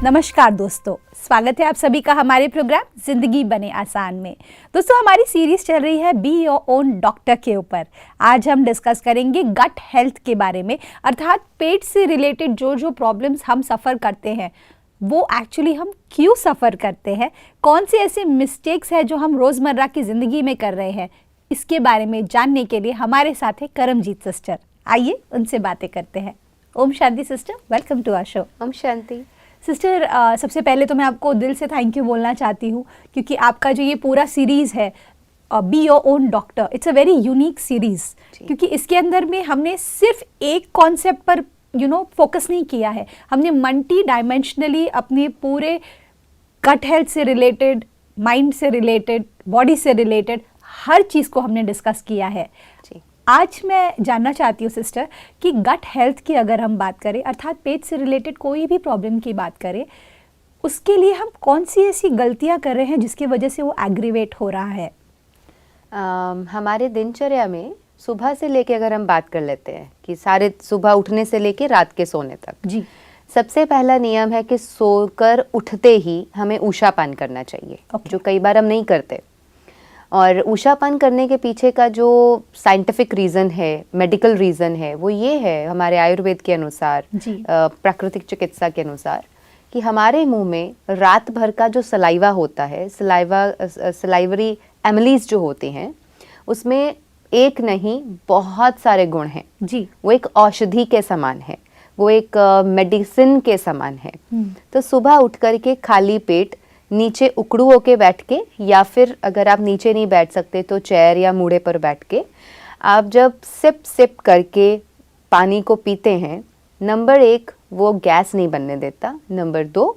नमस्कार दोस्तों, स्वागत है आप सभी का हमारे प्रोग्राम जिंदगी बने आसान में। दोस्तों, हमारी सीरीज चल रही है बी योर ओन डॉक्टर के ऊपर। आज हम डिस्कस करेंगे गट हेल्थ के बारे में, अर्थात पेट से रिलेटेड जो जो प्रॉब्लम्स हम सफ़र करते हैं वो एक्चुअली हम क्यों सफ़र करते हैं, कौन से ऐसे मिस्टेक्स हैं जो हम रोज़मर्रा की ज़िंदगी में कर रहे हैं, इसके बारे में जानने के लिए हमारे साथ है करमजीत सिस्टर। आइए उनसे बातें करते हैं। ओम शांति sister, welcome to our show. ओम शांति सिस्टर, सबसे पहले तो मैं आपको दिल से थैंक यू बोलना चाहती हूँ, क्योंकि आपका जो ये पूरा सीरीज़ है be your own doctor, it's a very unique series, क्योंकि इसके अंदर में हमने सिर्फ एक कॉन्सेप्ट पर फोकस नहीं किया है। हमने मल्टी डायमेंशनली अपने पूरे गट हेल्थ से रिलेटेड, माइंड से रिलेटेड, बॉडी से रिलेटेड हर चीज़ को हमने डिस्कस किया है। जी। आज मैं जानना चाहती हूँ सिस्टर कि गट हेल्थ की अगर हम बात करें, अर्थात पेट से रिलेटेड कोई भी प्रॉब्लम की बात करें, उसके लिए हम कौन सी ऐसी गलतियाँ कर रहे हैं जिसकी वजह से वो एग्रीवेट हो रहा है? हमारे दिनचर्या में सुबह से लेके अगर हम बात कर लेते हैं कि सारे सुबह उठने से लेके रात के सोने तक, जी, सबसे पहला नियम है कि सोकर उठते ही हमें ऊषापान करना चाहिए। Okay. जो कई बार हम नहीं करते। और ऊषापान करने के पीछे का जो साइंटिफिक रीज़न है, मेडिकल रीज़न है, वो ये है हमारे आयुर्वेद के अनुसार, प्राकृतिक चिकित्सा के अनुसार, कि हमारे मुंह में रात भर का जो सलाइवा होता है, सलाइवरी एमिलीज जो होते हैं, उसमें एक नहीं बहुत सारे गुण हैं। जी, वो एक औषधि के समान है, वो एक मेडिसिन के समान है। तो सुबह उठ कर के खाली पेट नीचे उकड़ू होके बैठ के, या फिर अगर आप नीचे नहीं बैठ सकते तो चेयर या मूढ़े पर बैठ के आप जब सिप सिप करके पानी को पीते हैं, नंबर 1 वो गैस नहीं बनने देता, नंबर 2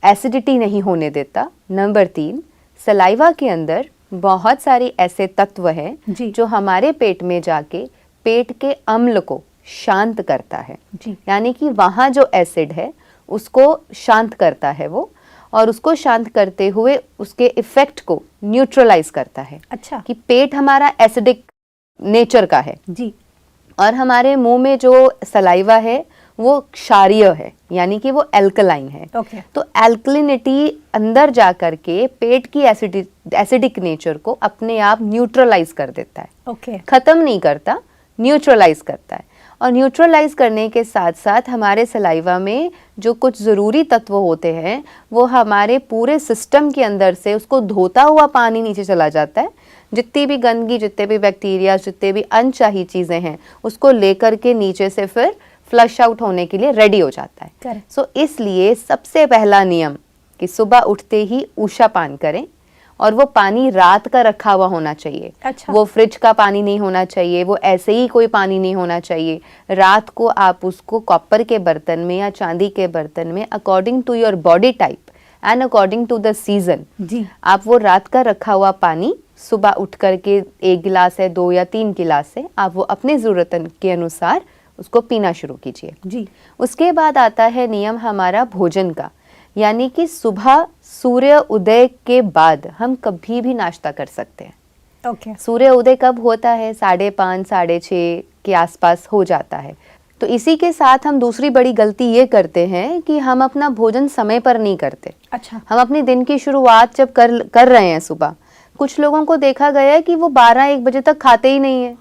एसिडिटी नहीं होने देता, नंबर 3 सलाइवा के अंदर बहुत सारे ऐसे तत्व हैं जो हमारे पेट में जाके पेट के अम्ल को शांत करता है। यानी कि वहाँ जो एसिड है उसको शांत करता है वो, और उसको शांत करते हुए उसके इफेक्ट को न्यूट्रलाइज करता है। अच्छा। कि पेट हमारा एसिडिक नेचर का है जी, और हमारे मुंह में जो सलाइवा है वो क्षारीय है, यानी कि वो एल्कलाइन है। Okay. तो एल्कलिनिटी अंदर जा करके पेट की एसिडिक नेचर को अपने आप न्यूट्रलाइज कर देता है। Okay. खत्म नहीं करता, न्यूट्रलाइज करता है। और न्यूट्रलाइज करने के साथ साथ हमारे सलाइवा में जो कुछ ज़रूरी तत्व होते हैं वो हमारे पूरे सिस्टम के अंदर से उसको धोता हुआ पानी नीचे चला जाता है। जितनी भी गंदगी, जितने भी बैक्टीरिया, जितने भी अनचाही चीज़ें हैं, उसको लेकर के नीचे से फिर फ्लश आउट होने के लिए रेडी हो जाता है। सो इसलिए सबसे पहला नियम कि सुबह उठते ही ऊषापान करें, और वो पानी रात का रखा हुआ होना चाहिए। अच्छा। वो फ्रिज का पानी नहीं होना चाहिए, वो ऐसे ही कोई पानी नहीं होना चाहिए। रात को आप उसको कॉपर के बर्तन में या चांदी के बर्तन में, according to your body type and according to the season, आप वो रात का रखा हुआ पानी सुबह उठ करके 1 गिलास है, 2 या 3 गिलास है, आप वो अपने ज़रूरत के अनुसार उसको पीना शुरू कीजिए। जी। उसके बाद आता है नियम हमारा भोजन का, यानी कि सुबह सूर्य उदय के बाद हम कभी भी नाश्ता कर सकते हैं। Okay. सूर्य उदय कब होता है? 5:30, 6:30 के आसपास हो जाता है। तो इसी के साथ हम दूसरी बड़ी गलती ये करते हैं कि हम अपना भोजन समय पर नहीं करते। अच्छा। हम अपने दिन की शुरुआत जब कर रहे हैं सुबह, कुछ लोगों को देखा गया है कि वो 12-1 बजे तक खाते ही नहीं है।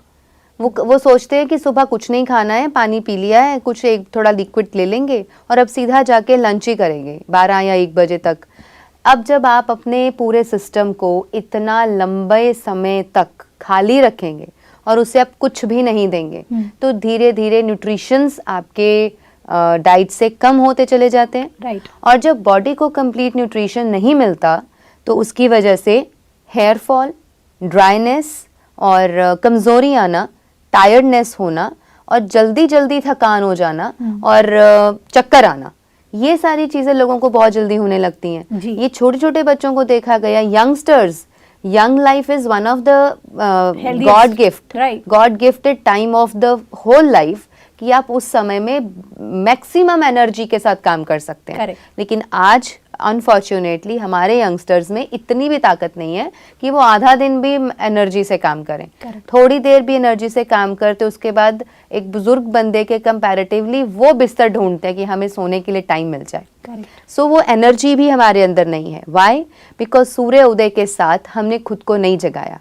वो सोचते हैं कि सुबह कुछ नहीं खाना है, पानी पी लिया है, कुछ एक थोड़ा लिक्विड ले लेंगे और अब सीधा जाके लंच ही करेंगे 12 या 1 बजे तक। अब जब आप अपने पूरे सिस्टम को इतना लंबे समय तक खाली रखेंगे और उसे आप कुछ भी नहीं देंगे, तो धीरे धीरे न्यूट्रिशंस आपके डाइट से कम होते चले जाते हैं। राइट। और जब बॉडी को कंप्लीट न्यूट्रिशन नहीं मिलता तो उसकी वजह से हेयर फॉल, ड्राइनेस और कमज़ोरी आना, टायर्डनेस होना और जल्दी जल्दी थकान हो जाना और चक्कर आना, ये सारी चीज़ें लोगों को बहुत जल्दी होने लगती हैं। ये छोटे छोटे बच्चों को देखा गया, youngsters, young life is one of the God gift, God gifted time of the whole life, कि आप उस समय में मैक्सिमम एनर्जी के साथ काम कर सकते हैं। Correct. लेकिन आज अनफॉर्चुनेटली हमारे यंगस्टर्स में इतनी भी ताकत नहीं है कि वो आधा दिन भी एनर्जी से काम करें। थोड़ी देर भी एनर्जी से काम करते उसके बाद एक बुजुर्ग बंदे के कंपैरेटिवली वो बिस्तर ढूंढते हैं कि हमें सोने के लिए टाइम मिल जाए। सो वो एनर्जी भी हमारे अंदर नहीं है। वाई? बिकॉज सूर्य उदय के साथ हमने खुद को नहीं जगाया।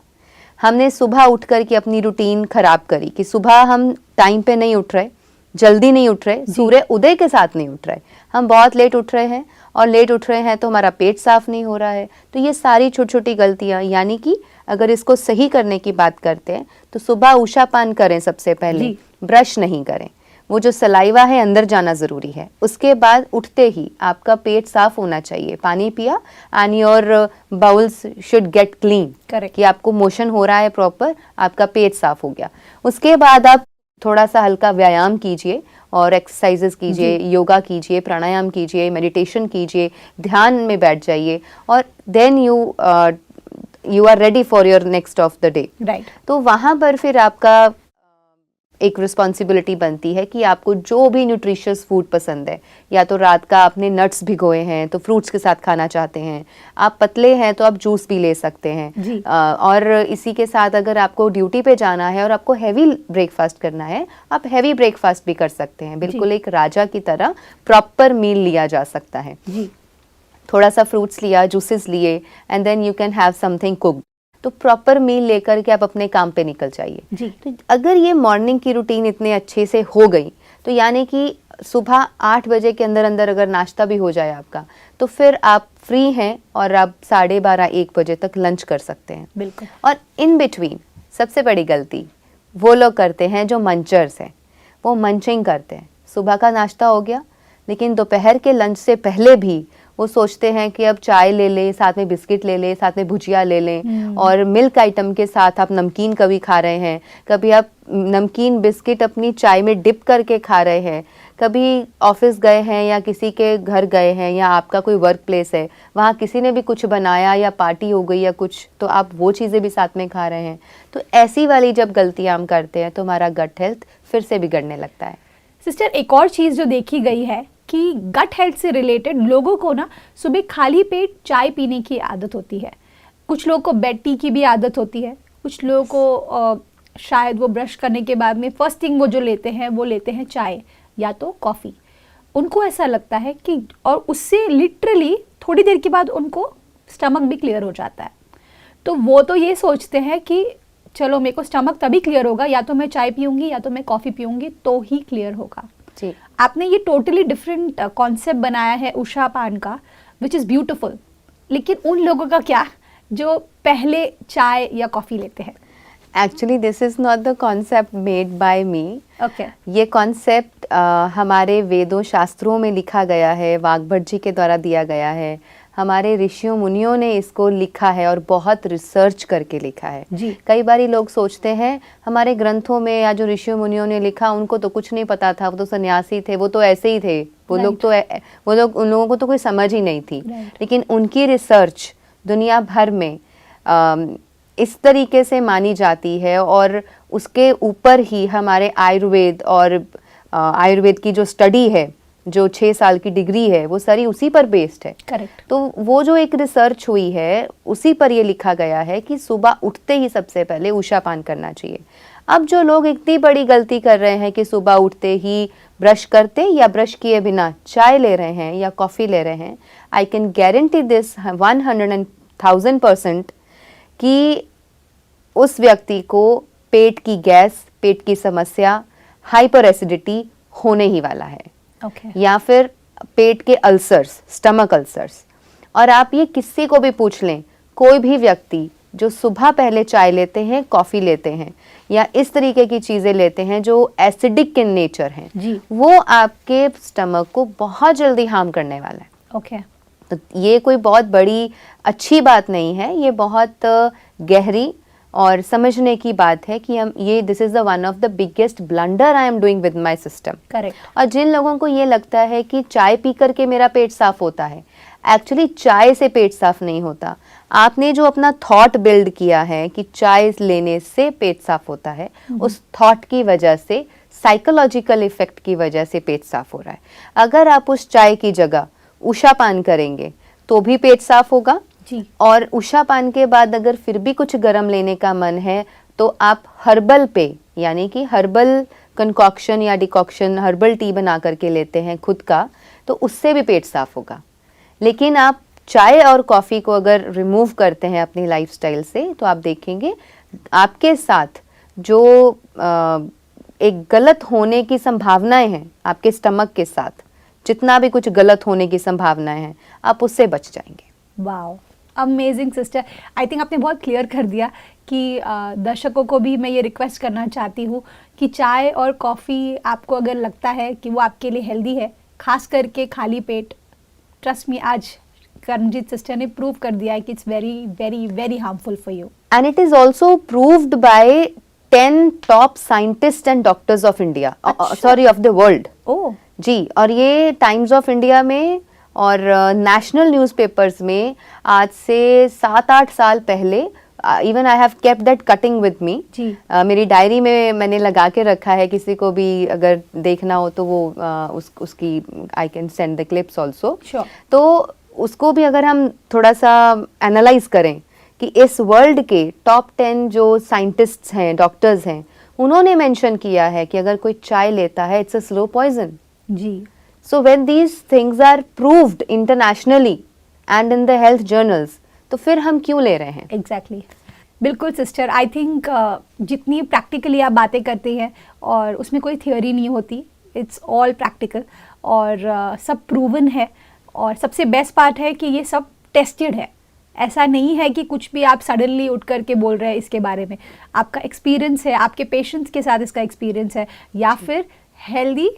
हमने सुबह उठ कर के अपनी रूटीन खराब करी कि सुबह हम टाइम पे नहीं उठ रहे, जल्दी नहीं उठ रहे, सूर्य उदय के साथ नहीं उठ रहे, हम बहुत लेट उठ रहे हैं और लेट उठ रहे हैं तो हमारा पेट साफ नहीं हो रहा है। तो ये सारी छोटी छोटी गलतियां, यानी कि अगर इसको सही करने की बात करते हैं तो सुबह उषापान करें सबसे पहले, ब्रश नहीं करें, वो जो सलाइवा है अंदर जाना जरूरी है। उसके बाद उठते ही आपका पेट साफ होना चाहिए, पानी पिया and your bowls should get clean, कि आपको मोशन हो रहा है प्रॉपर, आपका पेट साफ हो गया। उसके बाद आप थोड़ा सा हल्का व्यायाम कीजिए और एक्सरसाइजेस कीजिए, योगा कीजिए, प्राणायाम कीजिए, मेडिटेशन कीजिए, ध्यान में बैठ जाइए और then you are ready for your next of the day. तो वहाँ पर फिर आपका एक रिस्पॉन्सिबिलिटी बनती है कि आपको जो भी न्यूट्रिशियस फूड पसंद है, या तो रात का आपने नट्स भिगोए हैं तो फ्रूट्स के साथ खाना चाहते हैं, आप पतले हैं तो आप जूस भी ले सकते हैं, और इसी के साथ अगर आपको ड्यूटी पे जाना है और आपको हैवी ब्रेकफास्ट करना है, आप हैवी ब्रेकफास्ट भी कर सकते हैं। बिल्कुल एक राजा की तरह प्रॉपर मील लिया जा सकता है। थोड़ा सा फ्रूट्स लिया, जूसेस लिए and then you can have something cooked. तो प्रॉपर मील लेकर के आप अपने काम पे निकल जाइए। तो अगर ये मॉर्निंग की रूटीन इतने अच्छे से हो गई तो यानी कि सुबह 8 बजे के अंदर अंदर अगर नाश्ता भी हो जाए आपका, तो फिर आप फ्री हैं और आप 12:30-1 बजे तक लंच कर सकते हैं। बिल्कुल। और इन बिटवीन सबसे बड़ी गलती वो लोग करते हैं जो मंचर्स हैं, वो मंचिंग करते हैं। सुबह का नाश्ता हो गया, लेकिन दोपहर के लंच से पहले भी वो सोचते हैं कि अब चाय ले लें, साथ में बिस्किट ले लें, साथ में भुजिया ले लें, और मिल्क आइटम के साथ आप नमकीन कभी खा रहे हैं, कभी आप नमकीन बिस्किट अपनी चाय में डिप करके खा रहे हैं, कभी ऑफिस गए हैं या किसी के घर गए हैं या आपका कोई वर्क प्लेस है, वहाँ किसी ने भी कुछ बनाया या पार्टी हो गई या कुछ, तो आप वो चीज़ें भी साथ में खा रहे हैं। तो ऐसी वाली जब गलतियाँ हम करते हैं तो हमारा गट हेल्थ फिर से बिगड़ने लगता है। सिस्टर, एक और चीज़ जो देखी गई है कि गट हेल्थ से रिलेटेड लोगों को ना सुबह खाली पेट चाय पीने की आदत होती है, कुछ लोगों को बेड टी की भी आदत होती है, कुछ लोगों को शायद वो ब्रश करने के बाद में फर्स्ट थिंग वो जो लेते हैं चाय या तो कॉफ़ी। उनको ऐसा लगता है कि, और उससे लिटरली थोड़ी देर के बाद उनको स्टमक भी क्लियर हो जाता है। तो वो तो ये सोचते हैं कि चलो मेरे को स्टमक तभी क्लियर होगा, या तो मैं चाय पीऊँगी या तो मैं कॉफ़ी पीऊँगी तो ही क्लियर होगा। जी, आपने ये टोटली डिफरेंट कॉन्सेप्ट बनाया है उषा पान का, विच इज़ ब्यूटिफुल। लेकिन उन लोगों का क्या जो पहले चाय या कॉफ़ी लेते हैं? Actually this is not the concept made by me. Okay. ये कॉन्सेप्ट हमारे वेदों शास्त्रों में लिखा गया है, वाग्भट जी के द्वारा दिया गया है। हमारे ऋषियों मुनियों ने इसको लिखा है और बहुत रिसर्च करके लिखा है। जी। कई बारी लोग सोचते हैं हमारे ग्रंथों में या जो ऋषियों मुनियों ने लिखा उनको तो कुछ नहीं पता था, वो तो सन्यासी थे, वो तो ऐसे ही थे, उन लोगों को तो कोई समझ ही नहीं थी। लेकिन उनकी रिसर्च दुनिया भर में इस तरीके से मानी जाती है, और उसके ऊपर ही हमारे आयुर्वेद और आयुर्वेद की जो स्टडी है, जो 6 साल की डिग्री है, वो सारी उसी पर बेस्ड है। करेक्ट। तो वो जो एक रिसर्च हुई है उसी पर ये लिखा गया है कि सुबह उठते ही सबसे पहले उषा पान करना चाहिए। अब जो लोग इतनी बड़ी गलती कर रहे हैं कि सुबह उठते ही ब्रश करते या ब्रश किए बिना चाय ले रहे हैं या कॉफ़ी ले रहे हैं, आई कैन गारंटी दिस 100,000% कि उस व्यक्ति को पेट की गैस, पेट की समस्या, हाइपर एसिडिटी होने ही वाला है। या फिर पेट के अल्सर्स, स्टमक अल्सर्स। और आप ये किसी को भी पूछ लें, कोई भी व्यक्ति जो सुबह पहले चाय लेते हैं, कॉफ़ी लेते हैं या इस तरीके की चीज़ें लेते हैं जो एसिडिक इन नेचर हैं, वो आपके स्टमक को बहुत जल्दी हार्म करने वाला है। ओके। तो ये कोई बहुत बड़ी अच्छी बात नहीं है, ये बहुत गहरी और समझने की बात है कि हम ये this is the one of the biggest blunder I am doing with my system. Correct. और जिन लोगों को ये लगता है कि चाय पी करके मेरा पेट साफ होता है, एक्चुअली चाय से पेट साफ नहीं होता। आपने जो अपना थॉट बिल्ड किया है कि चाय लेने से पेट साफ होता है, उस थॉट की वजह से, साइकोलॉजिकल इफेक्ट की वजह से पेट साफ हो रहा है। अगर आप उस चाय की जगह उषा पान करेंगे, तो भी पेट साफ होगा जी। और उषा पान के बाद अगर फिर भी कुछ गर्म लेने का मन है तो आप हर्बल पे यानी कि हर्बल कंकॉक्शन या डिकॉक्शन हर्बल टी बना करके लेते हैं खुद का, तो उससे भी पेट साफ होगा। लेकिन आप चाय और कॉफ़ी को अगर रिमूव करते हैं अपनी लाइफस्टाइल से तो आप देखेंगे आपके साथ जो एक गलत होने की संभावनाएं हैं आपके स्टमक के साथ, जितना भी कुछ गलत होने की संभावनाएं हैं आप उससे बच जाएंगे। Wow, amazing sister. I think आपने बहुत क्लियर कर दिया कि दर्शकों को भी मैं ये रिक्वेस्ट करना चाहती हूँ कि चाय और कॉफ़ी आपको अगर लगता है कि वो आपके लिए हेल्दी है, खास करके खाली पेट, ट्रस्ट मी आज कर्मजीत सिस्टर ने प्रूव कर दिया है कि it's very very very harmful for you. And it is also proved by 10 top scientist and doctors of India, sorry of the world. Oh जी, और ये टाइम्स ऑफ इंडिया में और नेशनल न्यूज़पेपर्स में आज से 7-8 साल पहले, even I have kept that cutting with me. जी। मेरी डायरी में मैंने लगा के रखा है, किसी को भी अगर देखना हो तो वो उसकी I can send the clips also. Sure. तो उसको भी अगर हम थोड़ा सा एनालाइज करें कि इस वर्ल्ड के टॉप 10 जो साइंटिस्ट्स हैं, डॉक्टर्स हैं, उन्होंने मेंशन किया है कि अगर कोई चाय लेता है इट्स अ स्लो पॉइजन। जी। So when these things are proved internationally and in the health journals, तो फिर हम क्यों ले रहे हैं? एग्जैक्टली बिल्कुल सिस्टर। आई थिंक जितनी प्रैक्टिकली आप बातें करती हैं और उसमें कोई थियोरी नहीं होती, इट्स ऑल प्रैक्टिकल और सब प्रूवन है। और सबसे बेस्ट पार्ट है कि ये सब टेस्टेड है। ऐसा नहीं है कि कुछ भी आप सडनली उठ करके बोल रहे हैं इसके बारे में, आपका एक्सपीरियंस है, आपके पेशेंट्स के साथ इसका एक्सपीरियंस है, या फिर हेल्दी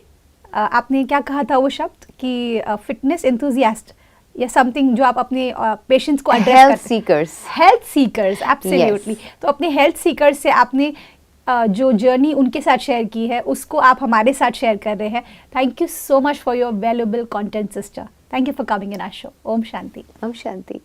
आपने क्या कहा था वो शब्द कि फिटनेस एंथुजियास्ट या समथिंग जो आप अपने पेशेंट्स को address health seekers. Health seekers, absolutely. तो अपने हेल्थ सीकर्स से आपने जो जर्नी उनके साथ शेयर की है उसको आप हमारे साथ शेयर कर रहे हैं। Thank you so much for your valuable content sister. Thank you for coming in our show. ओम शांति। ओम शांति।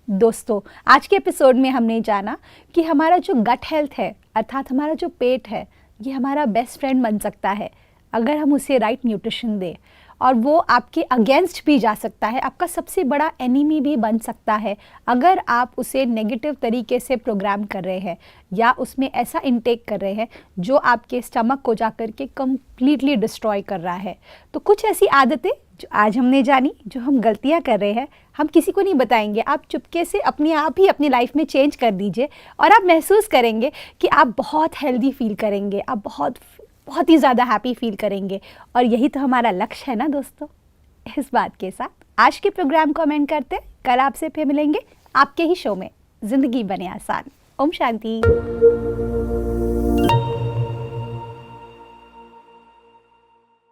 दोस्तों, आज के एपिसोड में हमने जाना कि हमारा जो गट हेल्थ है, अर्थात हमारा जो पेट है, ये हमारा बेस्ट फ्रेंड बन सकता है अगर हम उसे राइट न्यूट्रिशन दें, और वो आपके अगेंस्ट भी जा सकता है, आपका सबसे बड़ा एनिमी भी बन सकता है अगर आप उसे नेगेटिव तरीके से प्रोग्राम कर रहे हैं या उसमें ऐसा इनटेक कर रहे हैं जो आपके स्टमक को जाकर के कम्प्लीटली डिस्ट्रॉय कर रहा है। तो कुछ ऐसी आदतें जो आज हमने जानी, जो हम गलतियां कर रहे हैं, हम किसी को नहीं बताएंगे, आप चुपके से अपने आप ही अपनी लाइफ में चेंज कर दीजिए और आप महसूस करेंगे कि आप बहुत हेल्दी फील करेंगे, आप बहुत ही ज़्यादा हैप्पी फील करेंगे। और यही तो हमारा लक्ष्य है ना दोस्तों। इस बात के साथ आज के प्रोग्राम को कमेंट करते, कल आपसे फिर मिलेंगे आपके ही शो में ज़िंदगी बने आसान। ओम शांति।